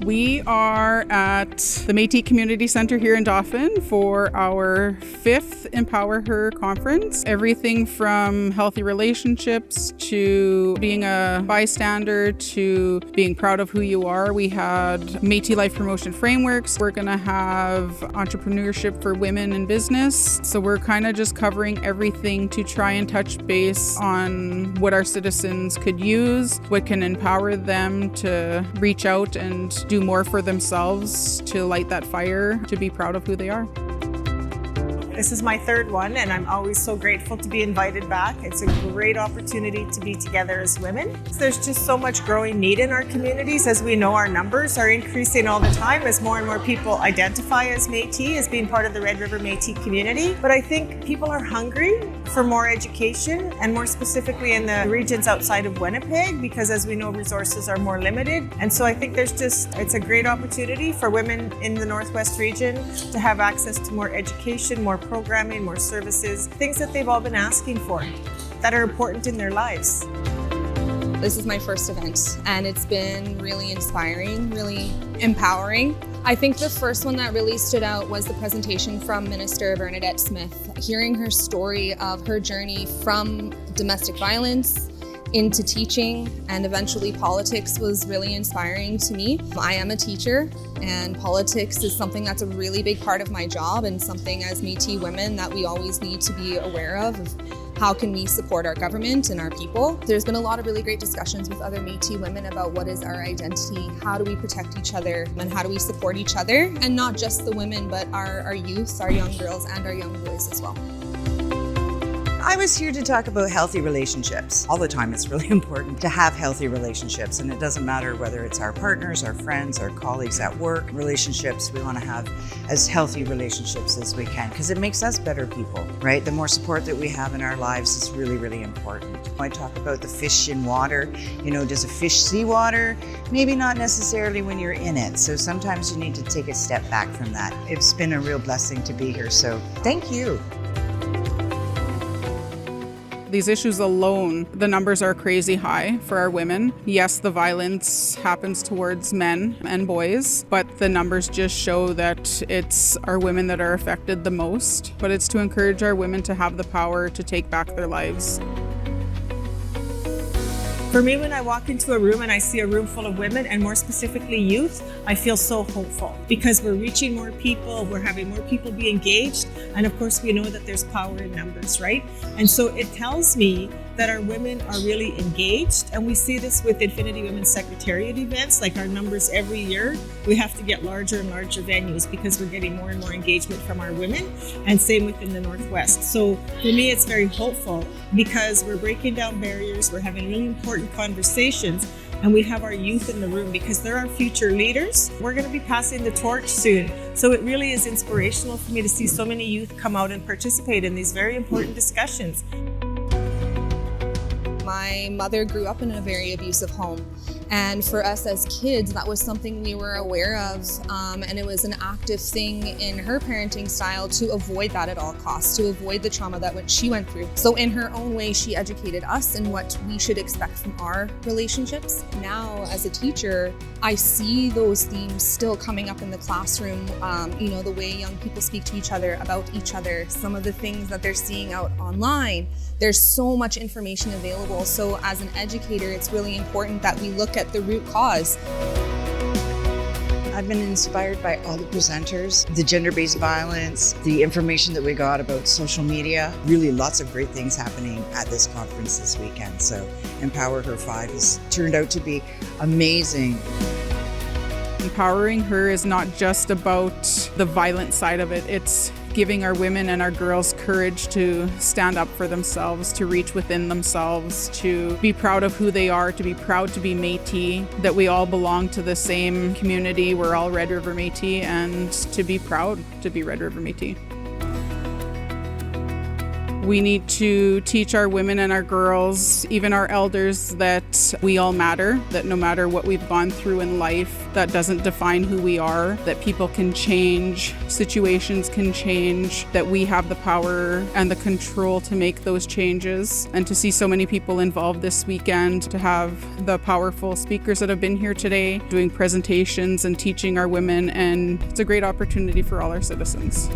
We are at the Métis Community Centre here in Dauphin for our 5th Empower Her conference. Everything from healthy relationships to being a bystander to being proud of who you are. We had Métis Life Promotion Frameworks. We're going to have entrepreneurship for women in business. So we're kind of just covering everything to try and touch base on what our citizens could use, what can empower them to reach out and do more for themselves, to light that fire, to be proud of who they are. This is my 3rd one, and I'm always so grateful to be invited back. It's a great opportunity to be together as women. There's just so much growing need in our communities. As we know, our numbers are increasing all the time as more and more people identify as Métis, as being part of the Red River Métis community. But I think people are hungry for more education, and more specifically in the regions outside of Winnipeg, because as we know, resources are more limited. And so I think it's a great opportunity for women in the Northwest region to have access to more education, more programming, more services, things that they've all been asking for that are important in their lives. This is my first event, and it's been really inspiring, really empowering. I think the first one that really stood out was the presentation from Minister Bernadette Smith. Hearing her story of her journey from domestic violence into teaching and eventually politics was really inspiring to me. I am a teacher, and politics is something that's a really big part of my job, and something as Métis women that we always need to be aware of how can we support our government and our people. There's been a lot of really great discussions with other Métis women about what is our identity, how do we protect each other, and how do we support each other, and not just the women, but our youth, our young girls, and our young boys as well. I was here to talk about healthy relationships. All the time, it's really important to have healthy relationships, and it doesn't matter whether it's our partners, our friends, our colleagues at work. Relationships, we want to have as healthy relationships as we can, because it makes us better people, right? The more support that we have in our lives is really, really important. I talk about the fish in water. Does a fish see water? Maybe not necessarily when you're in it. So sometimes you need to take a step back from that. It's been a real blessing to be here, so thank you. These issues alone, the numbers are crazy high for our women. Yes, the violence happens towards men and boys, but the numbers just show that it's our women that are affected the most. But it's to encourage our women to have the power to take back their lives. For me, when I walk into a room and I see a room full of women, and more specifically youth, I feel so hopeful, because we're reaching more people, we're having more people be engaged, and of course we know that there's power in numbers, right? And so it tells me that our women are really engaged, and we see this with Infinity Women's Secretariat events, like our numbers every year. We have to get larger and larger venues because we're getting more and more engagement from our women, and same within the Northwest. So for me, it's very hopeful because we're breaking down barriers, we're having really important conversations, and we have our youth in the room because they're our future leaders. We're going to be passing the torch soon. So it really is inspirational for me to see so many youth come out and participate in these very important discussions. My mother grew up in a very abusive home, and for us as kids, that was something we were aware of, and it was an active thing in her parenting style to avoid that at all costs, to avoid the trauma that she went through. So in her own way, she educated us in what we should expect from our relationships. Now, as a teacher, I see those themes still coming up in the classroom, the way young people speak to each other, about each other, some of the things that they're seeing out online. There's so much information available. So as an educator, it's really important that we look at the root cause. I've been inspired by all the presenters, the gender-based violence, the information that we got about social media. Really lots of great things happening at this conference this weekend. So Empower Her 5 has turned out to be amazing. Empowering her is not just about the violent side of it. It's giving our women and our girls courage to stand up for themselves, to reach within themselves, to be proud of who they are, to be proud to be Métis, that we all belong to the same community. We're all Red River Métis, and to be proud to be Red River Métis. We need to teach our women and our girls, even our elders, that we all matter, that no matter what we've gone through in life, that doesn't define who we are, that people can change, situations can change, that we have the power and the control to make those changes. And to see so many people involved this weekend, to have the powerful speakers that have been here today doing presentations and teaching our women, and it's a great opportunity for all our citizens.